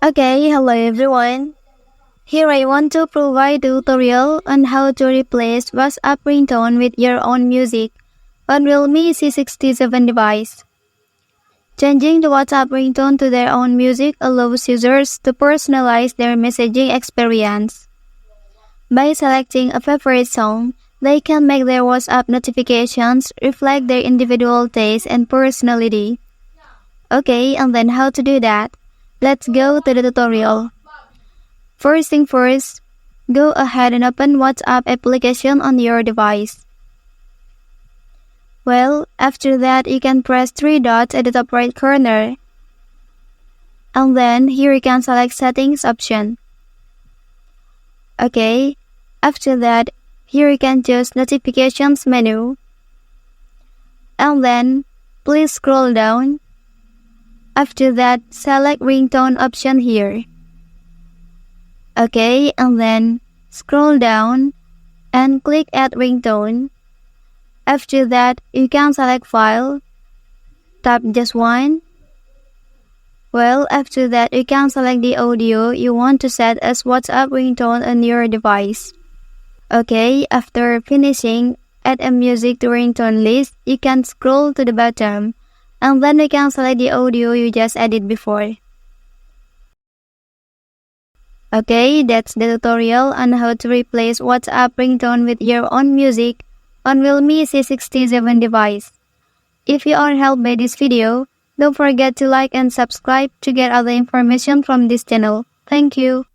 Okay, hello everyone. Here I want to provide a tutorial on how to replace WhatsApp ringtone with your own music on Realme C67 device. Changing the WhatsApp ringtone to their own music allows users to personalize their messaging experience. By selecting a favorite song, they can make their WhatsApp notifications reflect their individual taste and personality. Okay, and then how to do that? Let's go to the tutorial. First thing first, go ahead and open WhatsApp application on your device. Well, after that you can press 3 dots at the top right corner. And then here you can select settings option. Okay, after that, here you can choose notifications menu. And then, please scroll down. After that, select ringtone option here. Okay, and then scroll down and click add ringtone. After that, you can select file. Tap just one. Well, after that, you can select the audio you want to set as WhatsApp ringtone on your device. Okay, after finishing, add a music to ringtone list. You can scroll to the bottom, and then you can select the audio you just added before. Okay, that's the tutorial on how to replace WhatsApp ringtone with your own music on Realme C67 device. If you are helped by this video, don't forget to like and subscribe to get other information from this channel. Thank you.